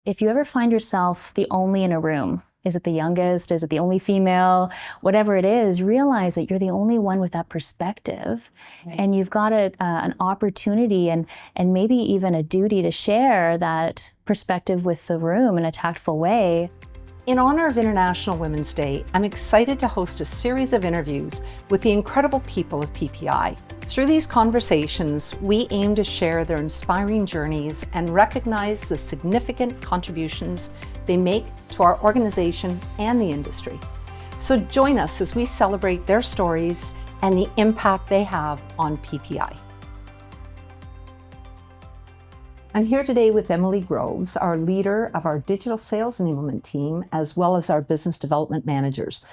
if you ever find yourself the only in a room, is it the youngest? Is it the only female? Whatever it is, realize that you're the only one with that perspective. Right. And you've got an opportunity and maybe even a duty to share that perspective with the room in a tactful way. In honor of International Women's Day, I'm excited to host a series of interviews with the incredible people of PPI. Through these conversations, we aim to share their inspiring journeys and recognize the significant contributions they make to our organization and the industry. So join us as we celebrate their stories and the impact they have on PPI. I'm here today with Emily Groves, our leader of our digital sales enablement team, as well as our business development managers.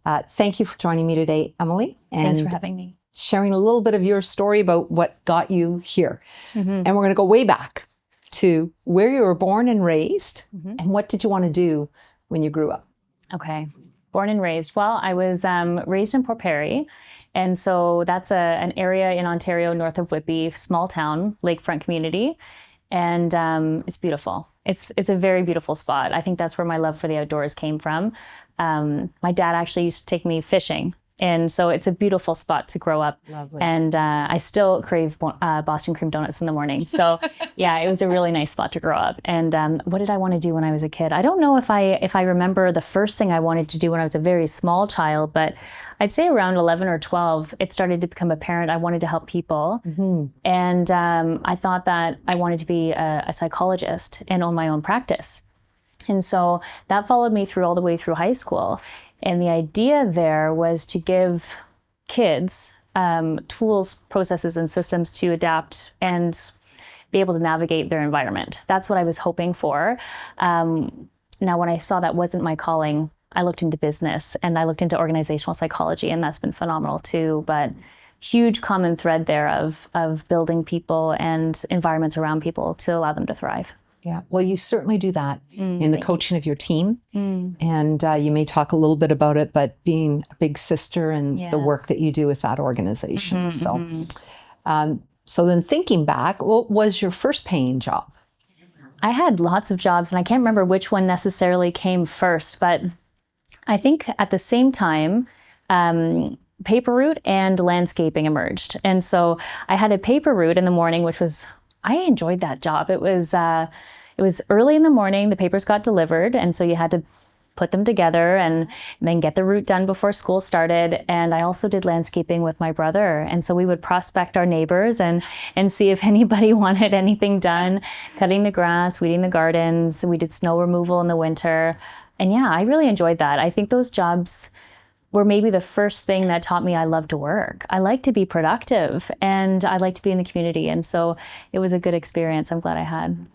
Thank you for joining me today, Emily. Thanks for having me. Sharing a little bit of your story about what got you here. And we're going to go way back to where you were born and raised, and what did you want to do when you grew up? Okay, born and raised. Well, I was raised in Port Perry, and so that's an area in Ontario north of Whitby, small town, lakefront community. And it's beautiful. It's a very beautiful spot. I think that's where my love for the outdoors came from. My dad actually used to take me fishing. And so it's a beautiful spot to grow up. Lovely. And I still crave Boston cream donuts in the morning. So yeah, it was a really nice spot to grow up. And what did I want to do when I was a kid? I don't know if I remember the first thing I wanted to do when I was a very small child, but I'd say around 11 or 12, it started to become apparent I wanted to help people. And I thought that I wanted to be a psychologist and own my own practice. And so that followed me through all the way through high school. And the idea there was to give kids tools, processes, and systems to adapt and be able to navigate their environment. That's what I was hoping for. Now, when I saw that wasn't my calling, I looked into business and I looked into organizational psychology, and that's been phenomenal too. But huge common thread there of building people and environments around people to allow them to thrive. Yeah, well, you certainly do that in the coaching of your team. And you may talk a little bit about it, but being a big sister and the work that you do with that organization. So then thinking back, what was your first paying job? I had lots of jobs, and I can't remember which one necessarily came first, but I think at the same time, paper route and landscaping emerged. And so I had a paper route in the morning, which was, I enjoyed that job. It was early in the morning, the papers got delivered, and so you had to put them together and then get the route done before school started. And I also did landscaping with my brother. And so we would prospect our neighbors and see if anybody wanted anything done, cutting the grass, weeding the gardens. We did snow removal in the winter. And yeah, I really enjoyed that. I think those jobs were maybe the first thing that taught me I love to work. I like to be productive, and I like to be in the community. And so it was a good experience. I'm glad I had.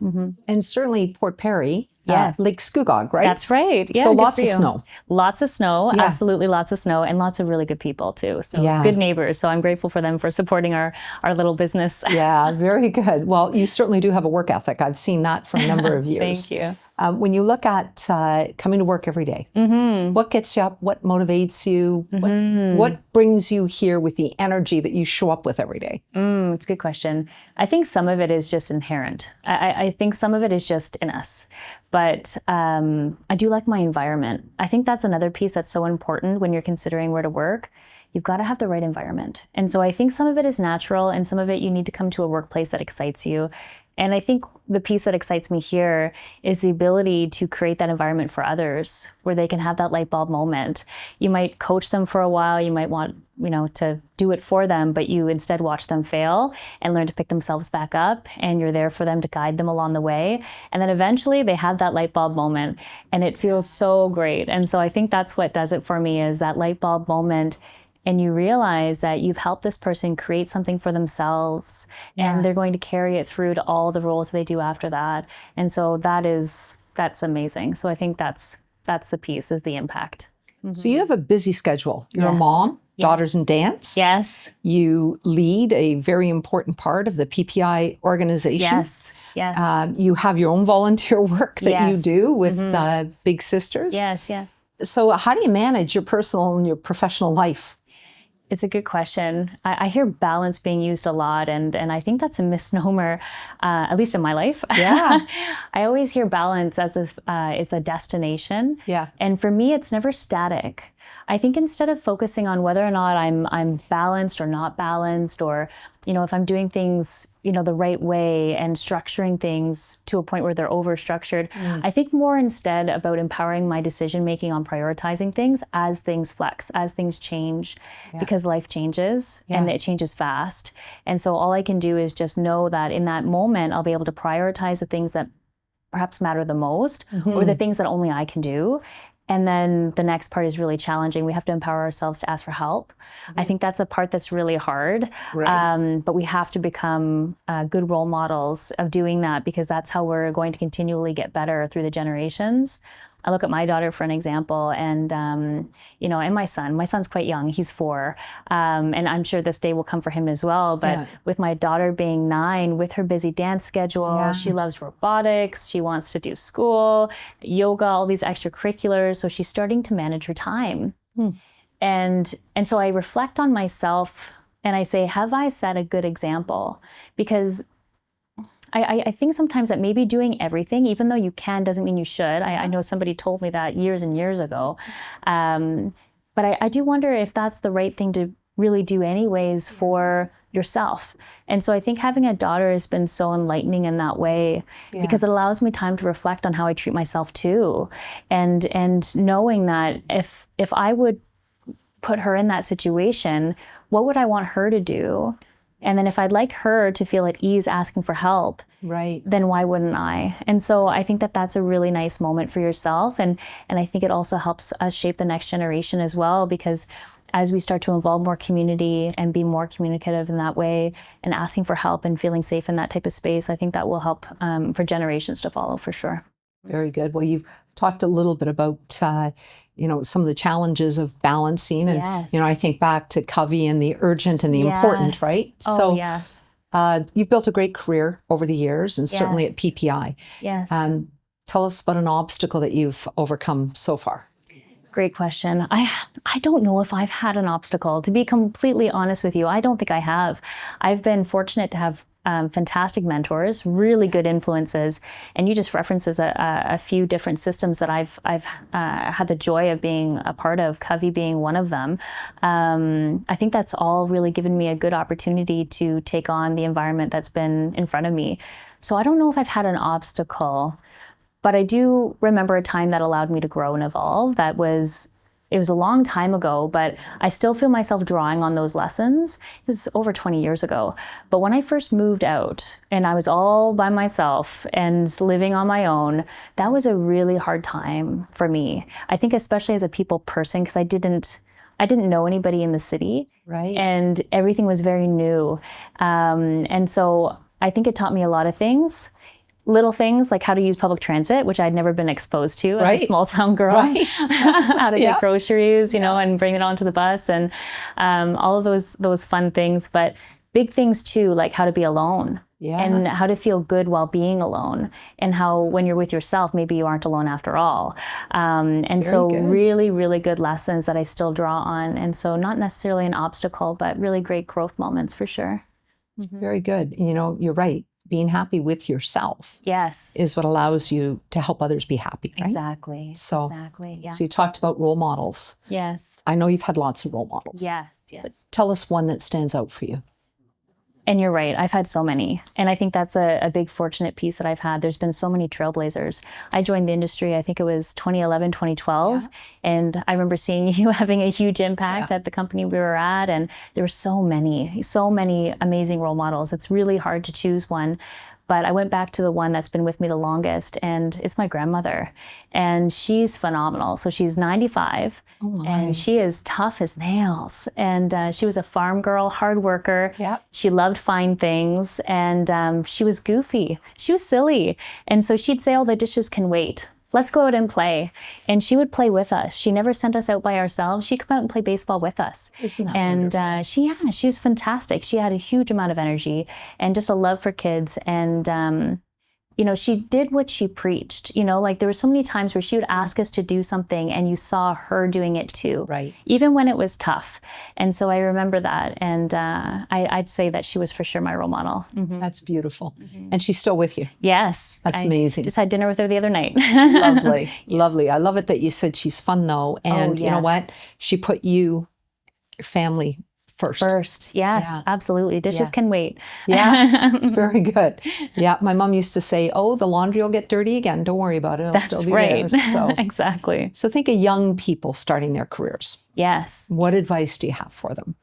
And certainly Port Perry, Yes. Lake Scugog, right? That's right. Yeah, so good lots for of you. snow. Lots of snow, Yeah. absolutely lots of snow, and lots of really good people too. So Yeah. good neighbors. So I'm grateful for them for supporting our little business. Yeah, very good. Well, you certainly do have a work ethic. I've seen that for a number of years. Thank you. When you look at coming to work every day, what gets you up? What motivates you? What brings you here with the energy that you show up with every day? It's a good question. I think some of it is just inherent. I think some of it is just in us. But I do like my environment. I think that's another piece that's so important when you're considering where to work. You've got to have the right environment. And so I think some of it is natural, and some of it you need to come to a workplace that excites you. And I think the piece that excites me here is the ability to create that environment for others where they can have that light bulb moment. You might coach them for a while. You might want, to do it for them, but you instead watch them fail and learn to pick themselves back up. And you're there for them to guide them along the way. And then eventually they have that light bulb moment, and it feels so great. And so I think that's what does it for me, is that light bulb moment. And you realize that you've helped this person create something for themselves, and they're going to carry it through to all the roles they do after that. And so that's amazing. So I think that's the piece, is the impact. So you have a busy schedule. You're a mom, daughters in dance. Yes. You lead a very important part of the PPI organization. Yes. You have your own volunteer work that you do with Big Sisters. Yes. So how do you manage your personal and your professional life? It's a good question. I hear balance being used a lot, and I think that's a misnomer, at least in my life. Yeah. I always hear balance as if it's a destination. Yeah. And for me, it's never static. I think instead of focusing on whether or not I'm balanced or not balanced, or if I'm doing things the right way and structuring things to a point where they're over structured, I think more instead about empowering my decision making on prioritizing things as things flex, as things change, because life changes and it changes fast. And so all I can do is just know that in that moment I'll be able to prioritize the things that perhaps matter the most, or the things that only I can do. And then the next part is really challenging. We have to empower ourselves to ask for help. I think that's a part that's really hard. Right. But we have to become good role models of doing that, because that's how we're going to continually get better through the generations. I look at my daughter for an example, and and my son. My son's quite young; he's 4, and I'm sure this day will come for him as well. But with my daughter being 9, with her busy dance schedule, she loves robotics. She wants to do school, yoga, all these extracurriculars. So she's starting to manage her time, and so I reflect on myself and I say, have I set a good example? Because I think sometimes that maybe doing everything, even though you can, doesn't mean you should. I know somebody told me that years and years ago. But I do wonder if that's the right thing to really do anyways for yourself. And so I think having a daughter has been so enlightening in that way, because it allows me time to reflect on how I treat myself too. And knowing that if I would put her in that situation, what would I want her to do? And then if I'd like her to feel at ease asking for help, then why wouldn't I? And so I think that that's a really nice moment for yourself. And I think it also helps us shape the next generation as well, because as we start to involve more community and be more communicative in that way and asking for help and feeling safe in that type of space, I think that will help for generations to follow for sure. Very good. Well, you've talked a little bit about, some of the challenges of balancing. And, I think back to Covey and the urgent and the important, right? You've built a great career over the years, and certainly at PPI. Yes. Tell us about an obstacle that you've overcome so far. Great question. I don't know if I've had an obstacle. To be completely honest with you, I don't think I have. I've been fortunate to have fantastic mentors, really good influences, and you just references a few different systems that I've had the joy of being a part of, Covey being one of them. I think that's all really given me a good opportunity to take on the environment that's been in front of me. So I don't know if I've had an obstacle, but I do remember a time that allowed me to grow and evolve. It was a long time ago, but I still feel myself drawing on those lessons. It was over 20 years ago. But when I first moved out and I was all by myself and living on my own, that was a really hard time for me. I think especially as a people person, because I didn't know anybody in the city. Right. And everything was very new. And so I think it taught me a lot of things. Little things like how to use public transit, which I'd never been exposed to as a small town girl, how to get groceries, and bring it onto the bus, and all of those fun things. But big things too, like how to be alone and how to feel good while being alone, and how when you're with yourself, maybe you aren't alone after all. And so really, really good lessons that I still draw on. And so not necessarily an obstacle, but really great growth moments for sure. Mm-hmm. Very good. You're right. Being happy with yourself is what allows you to help others be happy, right? Exactly. So you talked about role models. Yes. I know you've had lots of role models. Yes. But tell us one that stands out for you. And you're right, I've had so many. And I think that's a big fortunate piece that I've had. There's been so many trailblazers. I joined the industry, I think it was 2011, 2012. And I remember seeing you having a huge impact at the company we were at. And there were so many amazing role models. It's really hard to choose one. But I went back to the one that's been with me the longest, and it's my grandmother. And she's phenomenal. So she's 95, and she is tough as nails. And she was a farm girl, hard worker. She loved fine things, and she was goofy. She was silly. And so she'd say, "Oh, the dishes can wait. Let's go out and play." And she would play with us. She never sent us out by ourselves. She'd come out and play baseball with us. Isn't that wonderful? She was fantastic. She had a huge amount of energy and just a love for kids. And she did what she preached. Like there were so many times where she would ask us to do something and you saw her doing it too. Right. Even when it was tough. And so I remember that. And I'd say that she was for sure my role model. That's beautiful. And she's still with you. Yes. That's amazing. Just had dinner with her the other night. Lovely. Lovely. I love it that you said she's fun though. And you know what? She put you, your family first. Yes, absolutely. Dishes can wait. Yeah, it's very good. Yeah, my mom used to say, "Oh, the laundry will get dirty again. Don't worry about it. It'll still be right. there." So, exactly. So think of young people starting their careers. Yes. What advice do you have for them?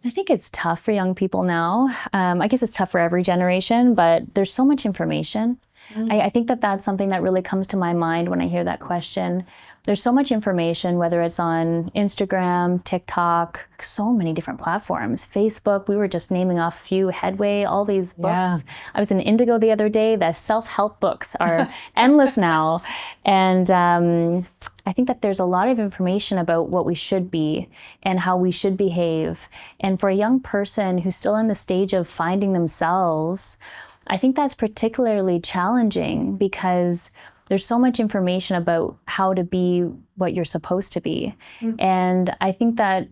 I think it's tough for young people now. I guess it's tough for every generation, but there's so much information. I think that that's something that really comes to my mind when I hear that question. There's so much information, whether it's on Instagram, TikTok, so many different platforms, Facebook. We were just naming off a few, Headway, all these books. Yeah. I was in Indigo the other day. The self-help books are endless now. And I think that there's a lot of information about what we should be and how we should behave. And for a young person who's still in the stage of finding themselves, I think that's particularly challenging because there's so much information about how to be what you're supposed to be. And I think that,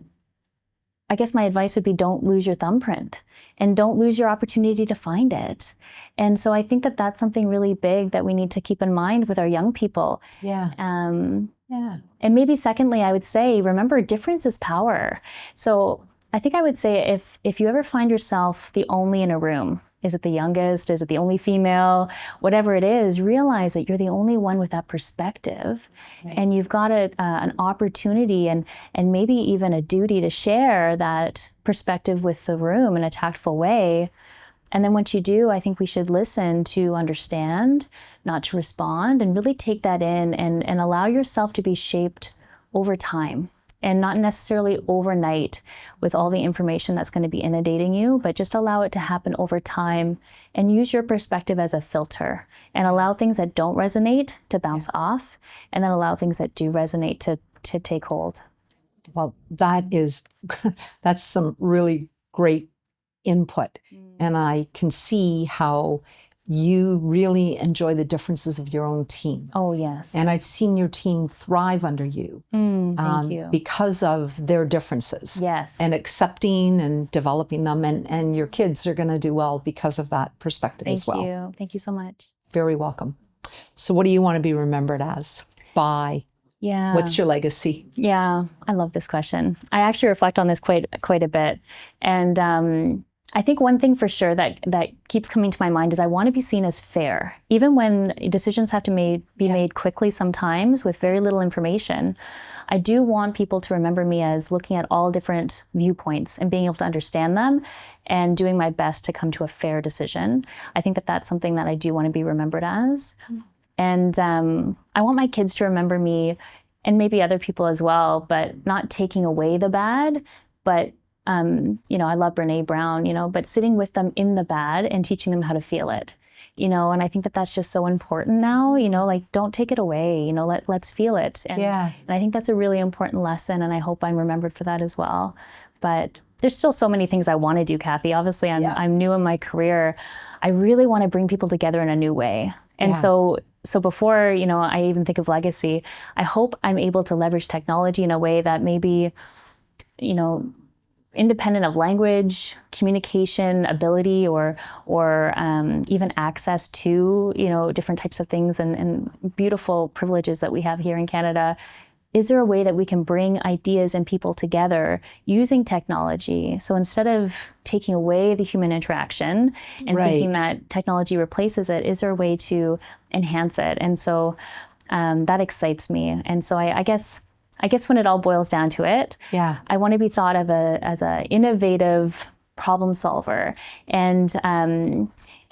I guess my advice would be don't lose your thumbprint and don't lose your opportunity to find it. And so I think that that's something really big that we need to keep in mind with our young people. Yeah. Yeah. And maybe secondly, I would say, remember, difference is power. So I think I would say if you ever find yourself the only in a room, is it the youngest? Is it the only female? Whatever it is, realize that you're the only one with that perspective. Right. And you've got an opportunity and maybe even a duty to share that perspective with the room in a tactful way. And then once you do, I think we should listen to understand, not to respond, and really take that in and allow yourself to be shaped over time. And not necessarily overnight with all the information that's going to be inundating you, but just allow it to happen over time and use your perspective as a filter and allow things that don't resonate to bounce off and then allow things that do resonate to take hold. Well, that's some really great input. And I can see how you really enjoy the differences of your own team. Oh, yes. And I've seen your team thrive under you. Thank you. Because of their differences. Yes. And accepting and developing them. And your kids are going to do well because of that perspective as well. Thank you. Thank you so much. Very welcome. So what do you want to be remembered as? By? Yeah. What's your legacy? Yeah, I love this question. I actually reflect on this quite a bit. And I think one thing for sure that keeps coming to my mind is I want to be seen as fair. Even when decisions have to be made quickly sometimes with very little information, I do want people to remember me as looking at all different viewpoints and being able to understand them and doing my best to come to a fair decision. I think that that's something that I do want to be remembered as. And I want my kids to remember me, and maybe other people as well, but not taking away the bad, but I love Brene Brown, but sitting with them in the bad and teaching them how to feel it, and I think that that's just so important now, like don't take it away, let's feel it. And I think that's a really important lesson, and I hope I'm remembered for that as well. But there's still so many things I want to do, Kathy. Obviously, I'm new in my career. I really want to bring people together in a new way. And so before, I even think of legacy, I hope I'm able to leverage technology in a way that maybe, independent of language, communication ability, or even access to, different types of things and beautiful privileges that we have here in Canada. Is there a way that we can bring ideas and people together using technology? So instead of taking away the human interaction and thinking that technology replaces it, is there a way to enhance it? And so that excites me. And so I guess when it all boils down to it, I want to be thought of as an innovative problem solver, and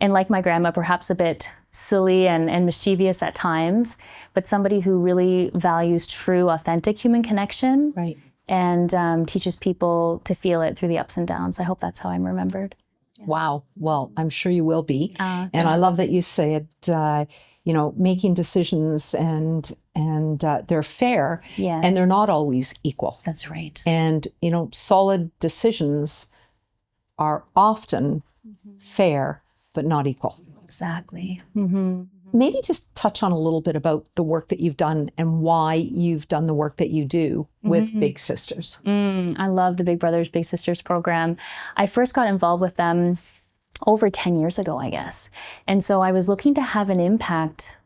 like my grandma, perhaps a bit silly and mischievous at times, but somebody who really values true, authentic human connection, and teaches people to feel it through the ups and downs. I hope that's how I'm remembered. Wow. Well, I'm sure you will be. And I love that you said, making decisions and they're fair, and they're not always equal. That's right. And, solid decisions are often fair, but not equal. Exactly. Maybe just touch on a little bit about the work that you've done and why you've done the work that you do with Big Sisters. I love the Big Brothers Big Sisters program. I first got involved with them over 10 years ago, I guess. And so I was looking to have an impact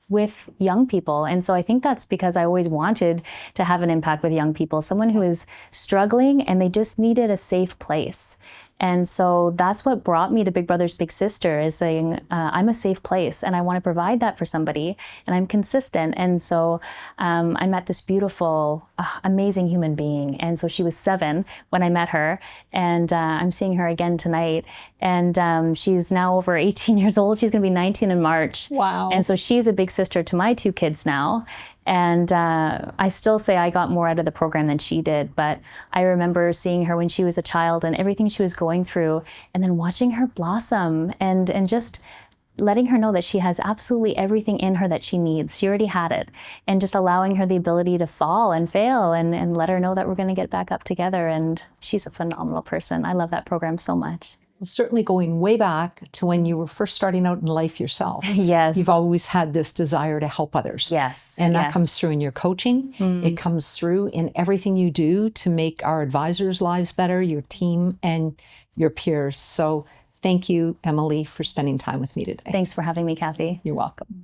with young people. And so I think that's because I always wanted to have an impact with young people, someone who is struggling and they just needed a safe place. And so that's what brought me to Big Brothers Big Sister, is saying, I'm a safe place and I want to provide that for somebody, and I'm consistent. And so I met this beautiful, amazing human being. And so she was 7 when I met her, and I'm seeing her again tonight. And she's now over 18 years old. She's going to be 19 in March. Wow. And so she's a big sister to my 2 kids now. And I still say I got more out of the program than she did, but I remember seeing her when she was a child and everything she was going through, and then watching her blossom and just letting her know that she has absolutely everything in her that she needs. She already had it. And just allowing her the ability to fall and fail and let her know that we're going to get back up together. And she's a phenomenal person. I love that program so much. Well, certainly going way back to when you were first starting out in life yourself. Yes. You've always had this desire to help others. Yes. And that yes. comes through in your coaching. It comes through in everything you do to make our advisors' lives better, your team and your peers. So thank you, Emily, for spending time with me today. Thanks for having me, Kathy. You're welcome.